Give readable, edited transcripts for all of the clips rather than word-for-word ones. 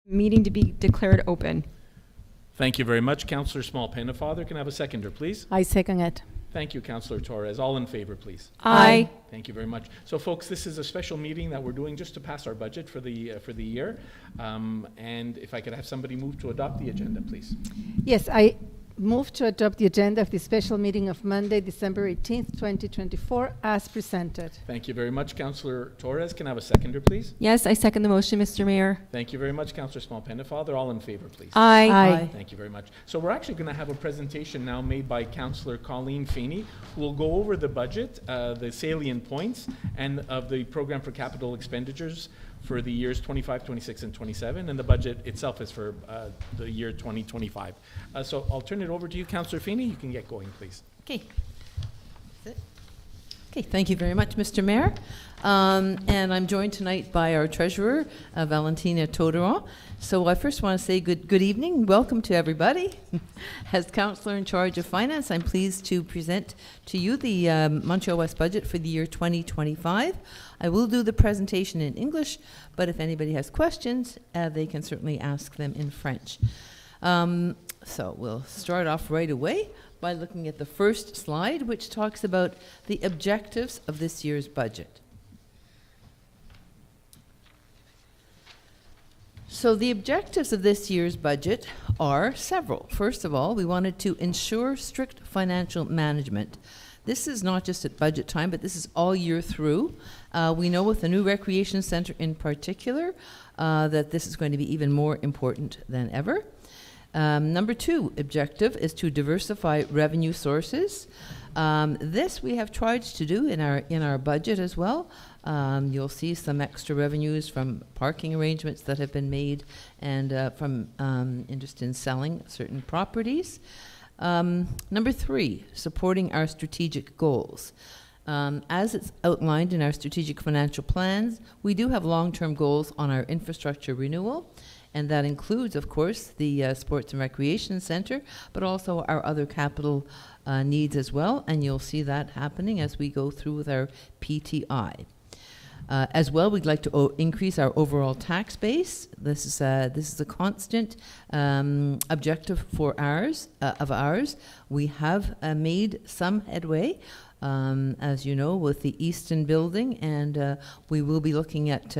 Meeting to be declared open. Thank you very much. Councillor Small-Pennefather, can I have a seconder, please? I second it. Thank you, Councillor Torres. All in favor, please. Aye. Thank you very much. So, folks, this is a special meeting that we're doing just to pass our budget for the year. And if I could have somebody move to adopt the agenda, please. Yes, I move to adopt the agenda of the special meeting of Monday, December 18th, 2024, as presented. Thank you very much, Councillor Torres. Can I have a seconder, please? Yes, I second the motion, Mr. Mayor. Thank you very much, Councillor Small-Pennefather. All in favor, please. Aye. Aye. Thank you very much. So we're actually going to have a presentation now made by Councillor Colleen Feeney, who will go over the budget, the salient points, and of the program for capital expenditures for the years 25, 26, and 27, and the budget itself is for the year 2025. So I'll turn it over to you, Councillor Feeney. You can get going, please. Okay. Okay, thank you very much, Mr. Mayor. And I'm joined tonight by our treasurer, Valentina Toderon. So I first want to say good evening. Welcome to everybody. As councillor in charge of finance, I'm pleased to present to you the Montreal-Ouest budget for the year 2025. I will do the presentation in English, but if anybody has questions, they can certainly ask them in French. So we'll start off right away by looking at the first slide, which talks about the objectives of this year's budget. So the objectives of this year's budget are several. First of all, we wanted to ensure strict financial management. This is not just at budget time, but this is all year through. We know with the new recreation centre in particular that this is going to be even more important than ever. Number two objective is to diversify revenue sources. This we have tried to do in our budget as well. You'll see some extra revenues from parking arrangements that have been made and from interest in selling certain properties. Number three, supporting our strategic goals. As it's outlined in our strategic financial plans, we do have long-term goals on our infrastructure renewal, and that includes, of course, the Sports and Recreation Centre, but also our other capital needs as well, and you'll see that happening as we go through with our PTI. As well, we'd like to increase our overall tax base. This is a constant objective for ours. We have made some headway, as you know, with the Easton building, and we will be looking at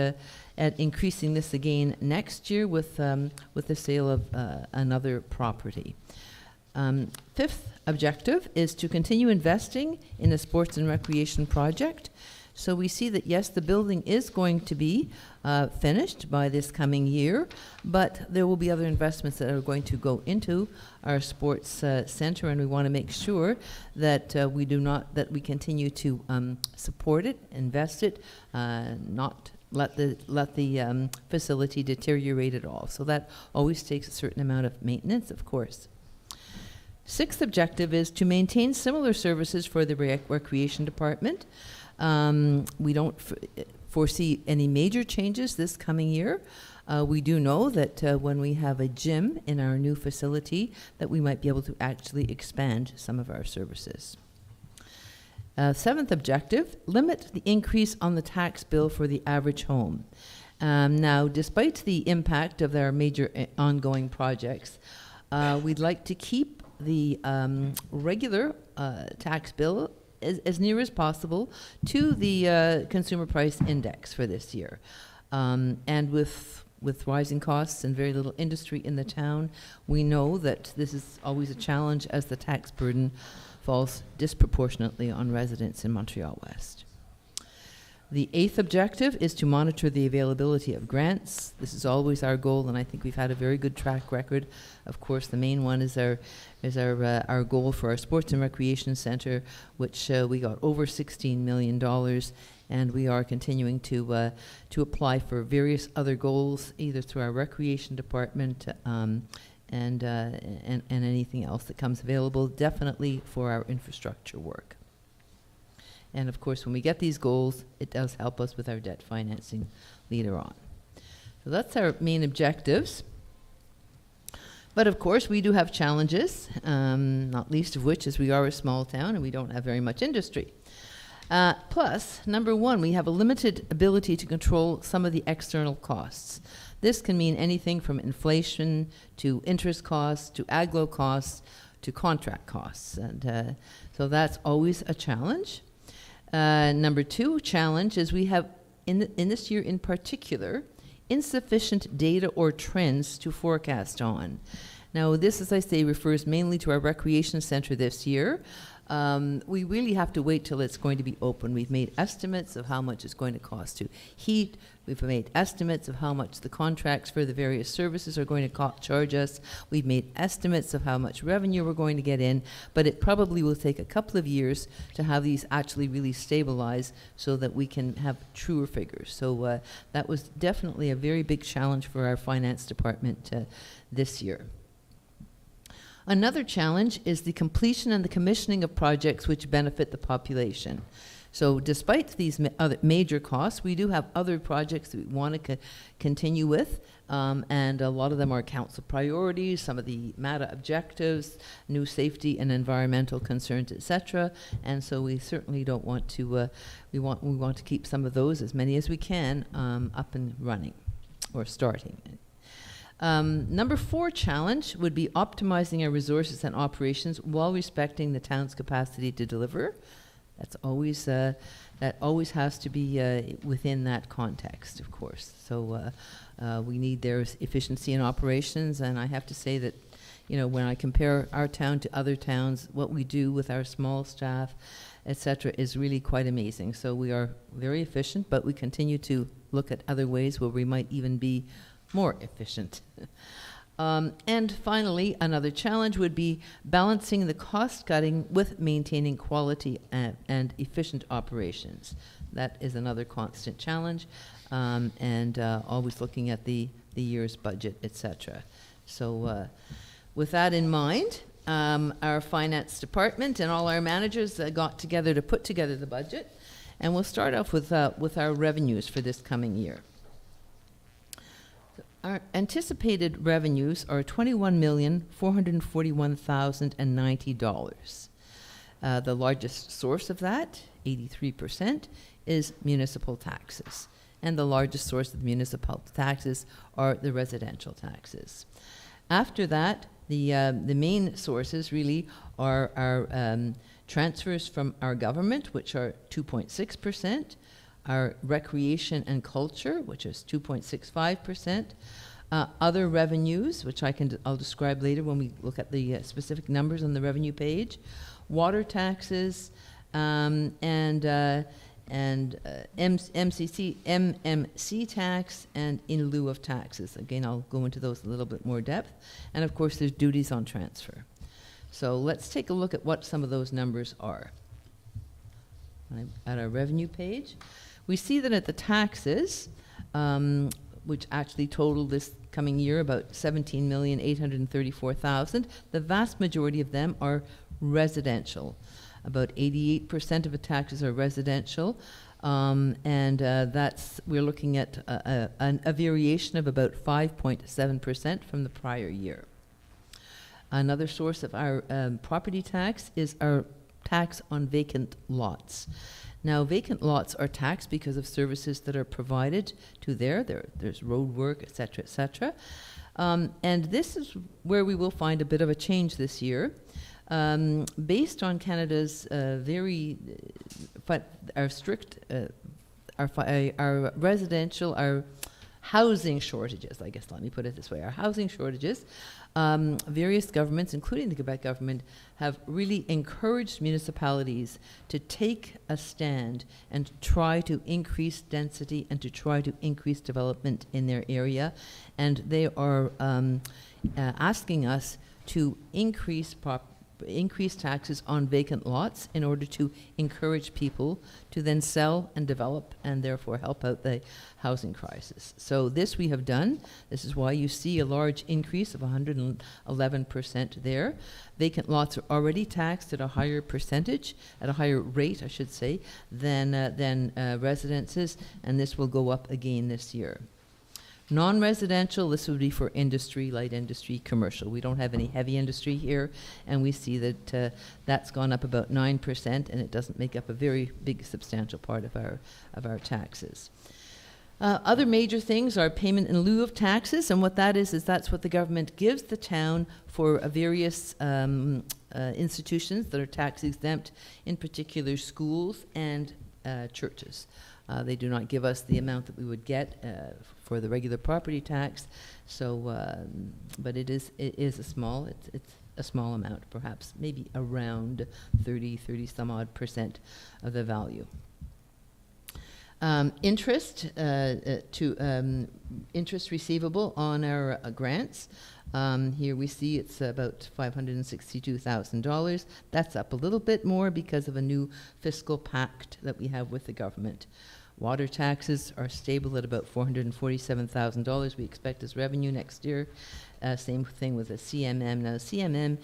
increasing this again next year with the sale of another property. Fifth objective is to continue investing in the sports and recreation project. So we see that, yes, the building is going to be finished by this coming year, but there will be other investments that are going to go into our sports center, and we want to make sure that we continue to support it, invest it, not let the facility deteriorate at all. So that always takes a certain amount of maintenance, of course. Sixth objective is to maintain similar services for the recreation department. We don't foresee any major changes this coming year. We do know that when we have a gym in our new facility, that we might be able to actually expand some of our services. Seventh objective, limit the increase on the tax bill for the average home. Now, despite the impact of our major ongoing projects, we'd like to keep the regular tax bill as near as possible to the consumer price index for this year. And with rising costs and very little industry in the town, we know that this is always a challenge as the tax burden falls disproportionately on residents in Montreal-West. The eighth objective is to monitor the availability of grants. This is always our goal, and I think we've had a very good track record. Of course, the main one is our goal for our Sports and Recreation Centre, which we got over $16 million, and we are continuing to apply for various other goals, either through our Recreation Department and anything else that comes available, definitely for our infrastructure work. And of course, when we get these goals, it does help us with our debt financing later on. So that's our main objectives. But of course, we do have challenges, not least of which is we are a small town and we don't have very much industry. Plus, number one, we have a limited ability to control some of the external costs. This can mean anything from inflation to interest costs to aglo costs to contract costs. And so that's always a challenge. Number 2 challenge is we have, in this year in particular, insufficient data or trends to forecast on. Now, this, as I say, refers mainly to our recreation center this year. We really have to wait till it's going to be open. We've made estimates of how much it's going to cost to heat. We've made estimates of how much the contracts for the various services are going to charge us. We've made estimates of how much revenue we're going to get in, but it probably will take a couple of years to have these actually really stabilize so that we can have truer figures. So that was definitely a very big challenge for our finance department this year. Another challenge is the completion and the commissioning of projects which benefit the population. So despite these other major costs, we do have other projects that we want to continue with, and a lot of them are council priorities, some of the MATA objectives, new safety and environmental concerns, etc. And so we certainly don't want to, we want to keep some of those, as many as we can, up and running or starting. Number 4 challenge would be optimizing our resources and operations while respecting the town's capacity to deliver. That's always, that always has to be within that context, of course. So we need their efficiency in operations, and I have to say that, you know, when I compare our town to other towns, what we do with our small staff, etc., is really quite amazing. So we are very efficient, but we continue to look at other ways where we might even be more efficient. And finally, another challenge would be balancing the cost cutting with maintaining quality and efficient operations. That is another constant challenge, and always looking at the year's budget, etc. So with that in mind, our finance department and all our managers got together to put together the budget, and we'll start off with our revenues for this coming year. Our anticipated revenues are $21,441,090. The largest source of that, 83%, is municipal taxes. And the largest source of municipal taxes are the residential taxes. After that, the main sources really are our transfers from our government, which are 2.6%. Our recreation and culture, which is 2.65%. Other revenues, which I'll describe later when we look at the specific numbers on the revenue page. Water taxes, and MMC tax, and in lieu of taxes. Again, I'll go into those a little bit more depth. And of course, there's duties on transfer. So let's take a look at what some of those numbers are. At our revenue page, we see that at the taxes, which actually total this coming year about $17,834,000, the vast majority of them are residential. About 88% of the taxes are residential, and we're looking at a variation of about 5.7% from the prior year. Another source of our property tax is our tax on vacant lots. Now, vacant lots are taxed because of services that are provided to there's road work, et cetera, and this is where we will find a bit of a change this year. Based on Canada's our residential, our housing shortages, I guess, let me put it this way, our housing shortages, various governments, including the Quebec government, have really encouraged municipalities to take a stand and try to increase density and to try to increase development in their area. And they are asking us to increase taxes on vacant lots in order to encourage people to then sell and develop and therefore help out the housing crisis. So this we have done. This is why you see a large increase of 111% there. Vacant lots are already taxed at a higher percentage, at a higher rate, I should say, than residences, and this will go up again this year. Non-residential, this would be for industry, light industry, commercial. We don't have any heavy industry here, and we see that that's gone up about 9%, and it doesn't make up a very big, substantial part of our taxes. Other major things are payment in lieu of taxes, and what that is that's what the government gives the town for various institutions that are tax exempt, in particular schools and churches. They do not give us the amount that we would get for the regular property tax, so but it is a small it's a small amount, perhaps maybe around 30 some odd % of the value. Interest interest receivable on our grants. Here we see it's about $562,000. That's up a little bit more because of a new fiscal pact that we have with the government. Water taxes are stable at about $447,000 we expect as revenue next year. Same thing with the CMM. Now, CMM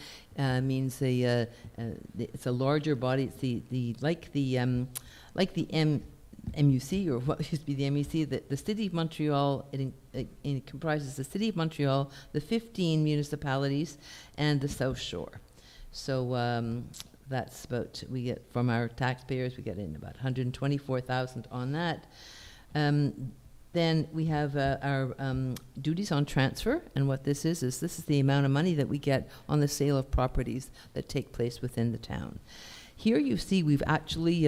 means it's a larger body. It's the MUC, or what used to be the MEC, the City of Montreal, it comprises the City of Montreal, the 15 municipalities, and the South Shore. So that's about, we get from our taxpayers, we get in about $124,000 on that. Then we have our duties on transfer, and what this is this is the amount of money that we get on the sale of properties that take place within the town. Here you see we've actually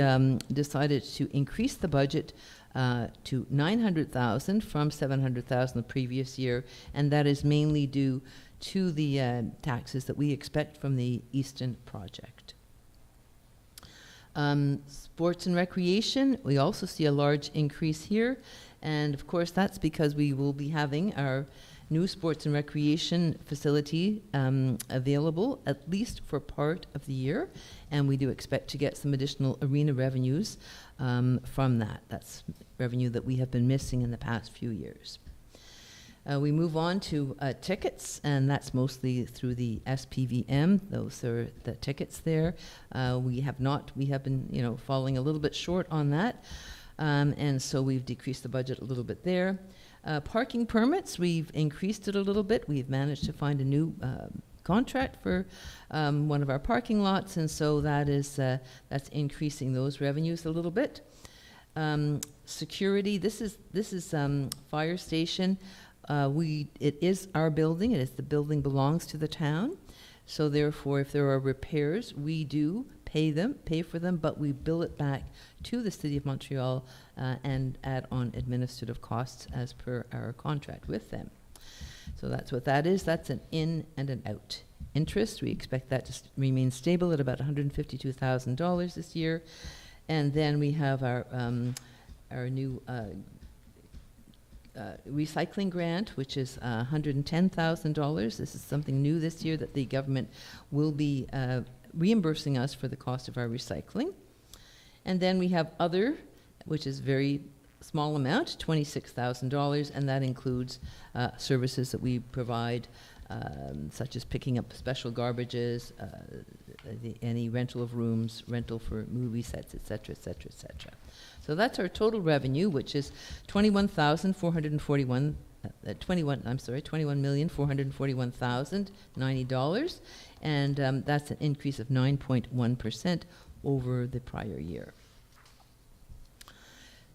decided to increase the budget to $900,000 from $700,000 the previous year, and that is mainly due to the taxes that we expect from the Easton project. Sports and recreation, we also see a large increase here, and of course that's because we will be having our new sports and recreation facility available at least for part of the year, and we do expect to get some additional arena revenues from that. That's revenue that we have been missing in the past few years. We move on to tickets, and that's mostly through the SPVM. Those are the tickets there. We have been, falling a little bit short on that, and so we've decreased the budget a little bit there. Parking permits, we've increased it a little bit. We've managed to find a new contract for one of our parking lots, and so that's increasing those revenues a little bit. Security, this is fire station. It is our building. The building belongs to the town. So therefore, if there are repairs, we do pay for them, but we bill it back to the City of Montreal and add on administrative costs as per our contract with them. So that's what that is. That's an in and an out. Interest, we expect that to remain stable at about $152,000 this year. And then we have our new recycling grant, which is $110,000. This is something new this year, that the government will be reimbursing us for the cost of our recycling. And then we have other, which is very small amount, $26,000, and that includes services that we provide, such as picking up special garbages, any rental of rooms, rental for movie sets, et cetera, et cetera, et cetera. So that's our total revenue, which is $21,441,090, and that's an increase of 9.1% over the prior year.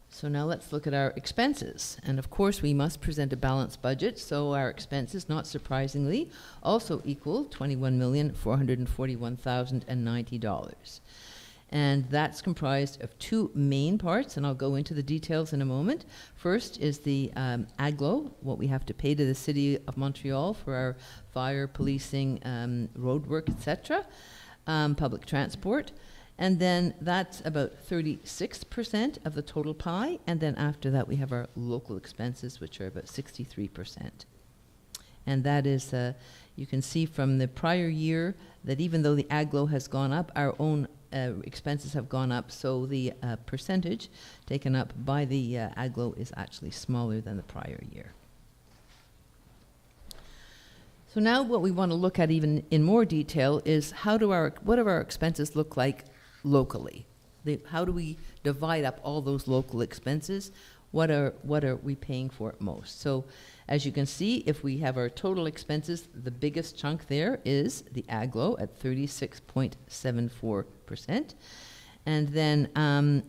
So now let's look at our expenses. And of course, we must present a balanced budget, so our expenses, not surprisingly, also equal $21,441,090. And that's comprised of two main parts, and I'll go into the details in a moment. First is the AGLO, what we have to pay to the City of Montreal for our fire, policing, road work, etc., public transport. And then that's about 36% of the total pie, and then after that we have our local expenses, which are about 63%. And that is, you can see from the prior year that even though the AGLO has gone up, our own expenses have gone up, so the percentage taken up by the AGLO is actually smaller than the prior year. So now what we want to look at even in more detail is what do our expenses look like locally? How do we divide up all those local expenses? What are we paying for most? So as you can see, if we have our total expenses, the biggest chunk there is the AGLO at 36.74%. And then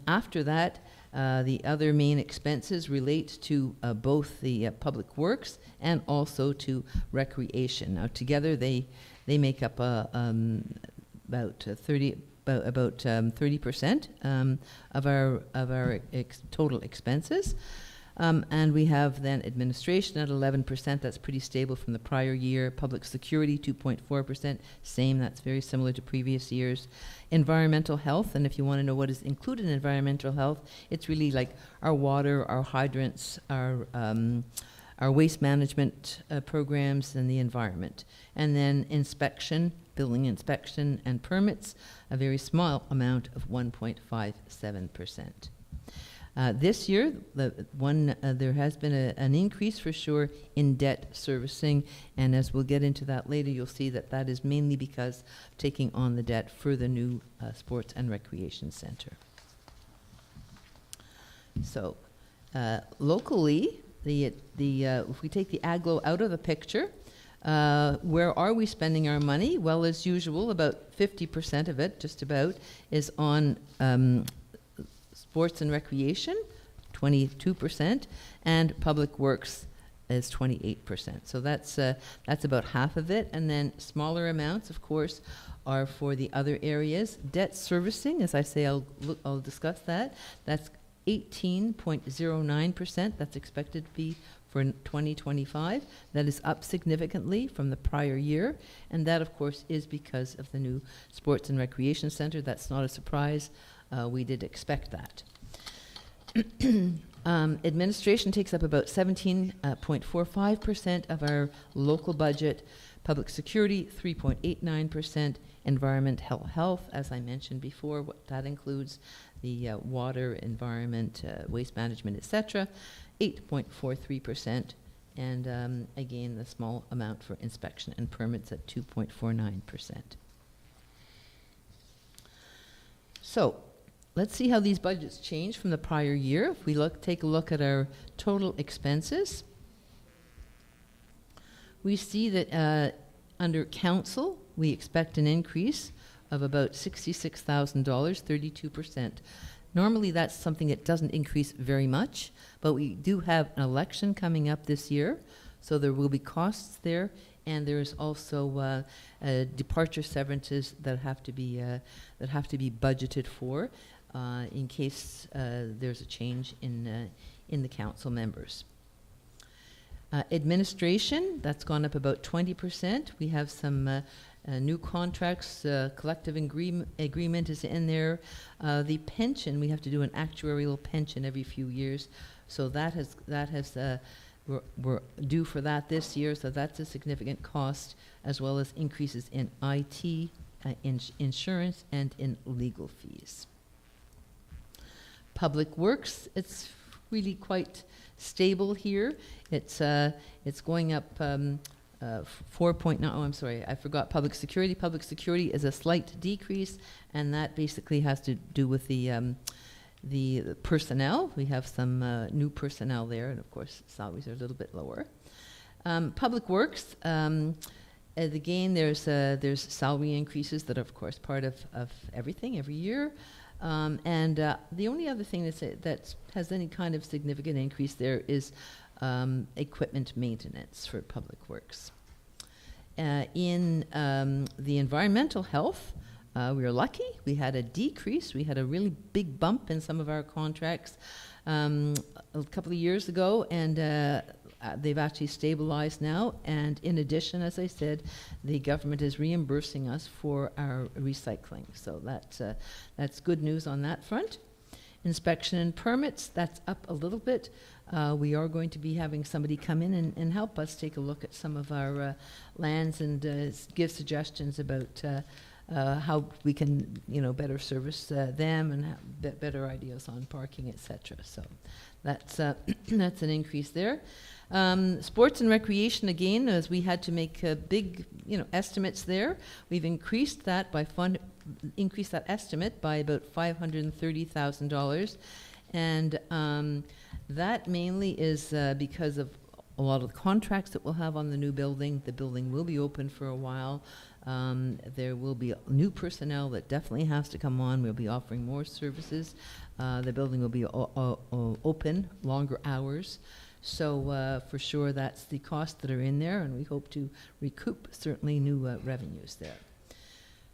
after that, The other main expenses relate to both the public works and also to recreation. Now, together they make up about 30% of our total expenses. And we have then administration at 11%. That's pretty stable from the prior year. Public security, 2.4%. Same, that's very similar to previous years. Environmental health, and if you want to know what is included in environmental health, it's really like our water, our hydrants, our waste management programs, and the environment. And then inspection, building inspection and permits, a very small amount of 1.57%. This year, there has been an increase for sure in debt servicing, and as we'll get into that later, you'll see that that is mainly because of taking on the debt for the new sports and recreation center. So, locally, if we take the AGLO out of the picture, where are we spending our money? Well, as usual, about 50% of it, just about, is on sports and recreation, 22%, and public works is 28%. So that's about half of it. And then smaller amounts, of course, are for the other areas. Debt servicing, as I say, I'll discuss that. That's 18.09%. That's expected to be for 2025. That is up significantly from the prior year. And that, of course, is because of the new sports and recreation center. That's not a surprise. We did expect that. Administration takes up about 17.45% of our local budget. Public security, 3.89%. Environmental health, as I mentioned before, what that includes the water, environment, waste management, etc., 8.43%. And again, the small amount for inspection and permits at 2.49%. So, let's see how these budgets change from the prior year. If we take a look at our total expenses, we see that under council, we expect an increase of about $66,000, 32%. Normally, that's something that doesn't increase very much, but we do have an election coming up this year, so there will be costs there, and there is also departure severances that have to be budgeted for in case there's a change in the council members. Administration, that's gone up about 20%. We have some new contracts, collective agreement is in there. The pension, we have to do an actuarial pension every few years, so we're due for that this year, so that's a significant cost, as well as increases in IT, insurance, and in legal fees. Public works, it's really quite stable here. It's going up 4.9. Oh, I'm sorry, I forgot public security. Public security is a slight decrease, and that basically has to do with the personnel. We have some new personnel there, and of course, salaries are a little bit lower. Public works, again, there's salary increases that are, of course, part of everything every year. And the only other thing that has any kind of significant increase there is equipment maintenance for public works. In the environmental health, we were lucky. We had a decrease. We had a really big bump in some of our contracts a couple of years ago, and they've actually stabilized now. And in addition, as I said, the government is reimbursing us for our recycling. So that's good news on that front. Inspection and permits, that's up a little bit. We are going to be having somebody come in and help us take a look at some of our lands and give suggestions about how we can, better service them and have better ideas on parking, etc. So that's that's an increase there. Sports and recreation, again, as we had to make big, estimates there, we've increased that estimate by about $530,000, and that mainly is because of a lot of the contracts that we'll have on the new building. The building will be open for a while. There will be new personnel that definitely has to come on. We'll be offering more services. The building will be open, longer hours. So for sure, that's the costs that are in there, and we hope to recoup certainly new revenues there.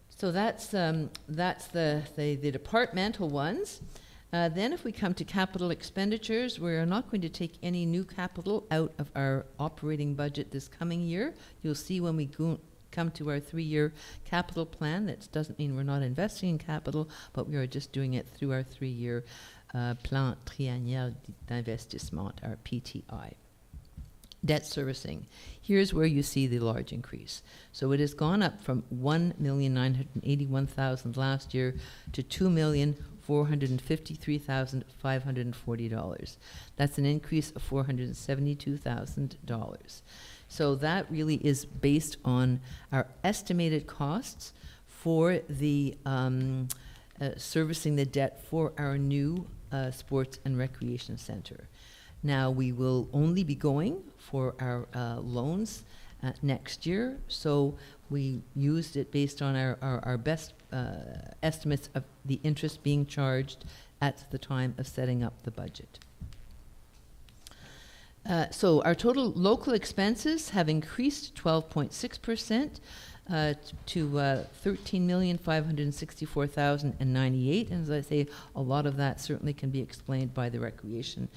So that's the departmental ones. Then if we come to capital expenditures, we're not going to take any new capital out of our operating budget this coming year. You'll see when we come to our 3-year capital plan, that doesn't mean we're not investing in capital, but we are just doing it through our 3-year plan triennial d'investissement, our PTI. Debt servicing. Here's where you see the large increase. So it has gone up from $1,981,000 last year to $2,453,540. That's an increase of $472,000. So that really is based on our estimated costs for the servicing the debt for our new sports and recreation center. Now, we will only be going for our loans next year, so we used it based on our best estimates of the interest being charged at the time of setting up the budget. So our total local expenses have increased 12.6% to $13,564,098. And as I say, a lot of that certainly can be explained by the recreation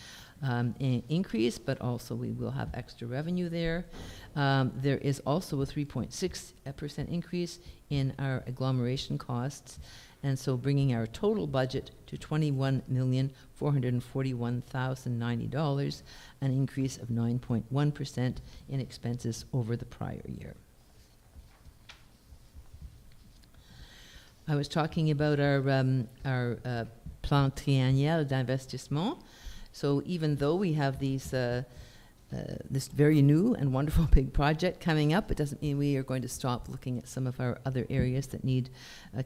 increase, but also we will have extra revenue there. There is also a 3.6% increase in our agglomeration costs, and so bringing our total budget to $21,441,090, an increase of 9.1% in expenses over the prior year. I was talking about our plan triennial d'investissement. So even though we have these this very new and wonderful big project coming up, it doesn't mean we are going to stop looking at some of our other areas that need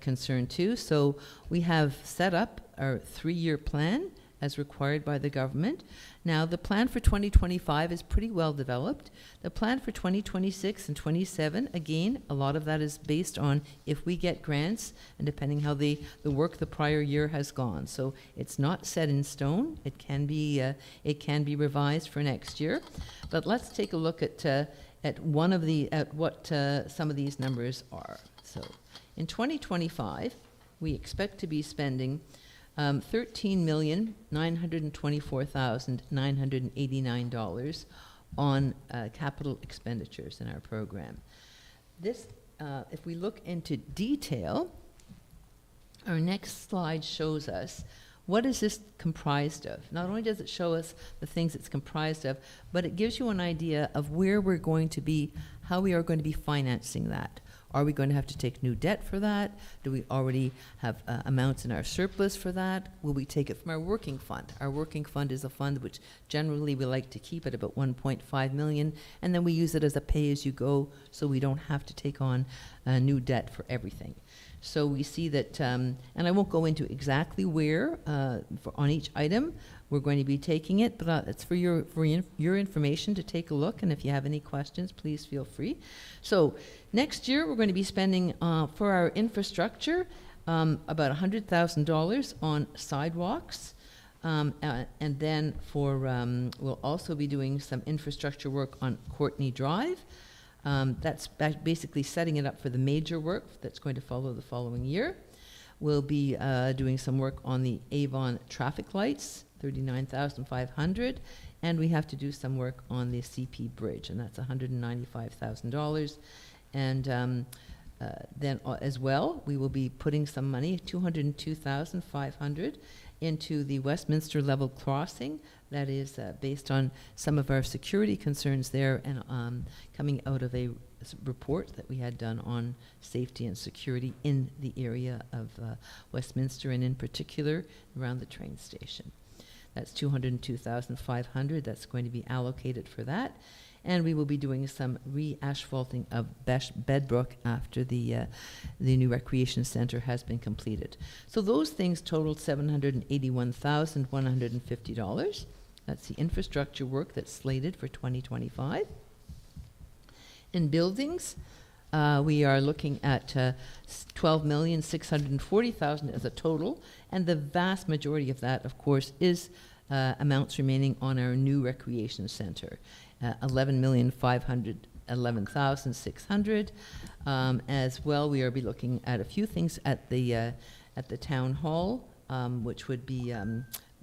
concern too. So we have set up our 3-year plan as required by the government. Now, the plan for 2025 is pretty well developed. The plan for 2026 and 27, again, a lot of that is based on if we get grants and depending how the work the prior year has gone. So it's not set in stone. It can be revised for next year. But let's take a look at what some of these numbers are. So in 2025, we expect to be spending $13,924,989 on capital expenditures in our program. This, if we look into detail, our next slide shows us what is this comprised of. Not only does it show us the things it's comprised of, but it gives you an idea of where we're going to be, how we are going to be financing that. Are we going to have to take new debt for that? Do we already have amounts in our surplus for that? Will we take it from our working fund? Our working fund is a fund which generally we like to keep at about $1.5 million, and then we use it as a pay-as-you-go, so we don't have to take on new debt for everything. So we see that, and I won't go into exactly where on each item we're going to be taking it, but it's for your information to take a look, and if you have any questions, please feel free. So next year we're going to be spending for our infrastructure about $100,000 on sidewalks, and then we'll also be doing some infrastructure work on Courtney Drive. That's basically setting it up for the major work that's going to follow the following year. We'll be doing some work on the Avon traffic lights, $39,500, and we have to do some work on the CP Bridge, and that's $195,000. And then as well, we will be putting some money, $202,500, into the Westminster level crossing. That is based on some of our security concerns there, and coming out of a report that we had done on safety and security in the area of Westminster, and in particular around the train station. That's $202,500 that's going to be allocated for that. And we will be doing some re-asphalting of Bedbrook after the new recreation center has been completed. So those things totaled $781,150. That's the infrastructure work that's slated for 2025. In buildings, We are looking at $12,640,000 as a total, and the vast majority of that, of course, is amounts remaining on our new recreation center, $11,511,600. As well, we are be looking at a few things at the town hall, which would be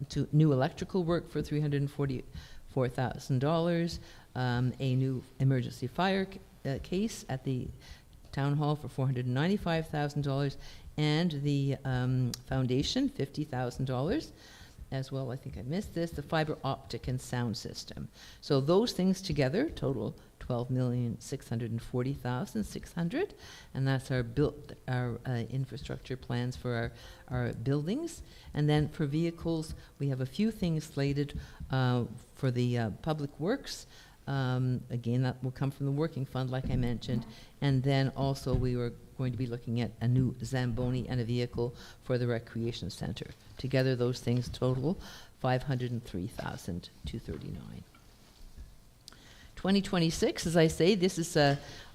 to new electrical work for $344,000, a new emergency fire case at the town hall for $495,000, and the foundation, $50,000. As well, I think I missed this, the fiber optic and sound system. So those things together total $12,640,600, and that's our infrastructure plans for our buildings. And then for vehicles, we have a few things slated for the public works. Again, that will come from the working fund, like I mentioned. And then also we were going to be looking at a new Zamboni and a vehicle for the recreation center. Together, those things total $503,239. 2026, as I say, this is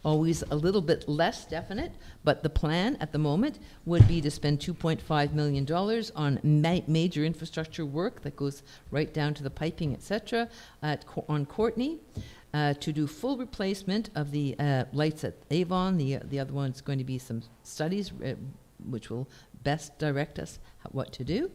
always a little bit less definite, but the plan at the moment would be to spend $2.5 million on major infrastructure work that goes right down to the piping, etc., on Courtney, to do full replacement of the lights at Avon. The other one's going to be some studies which will best direct us what to do.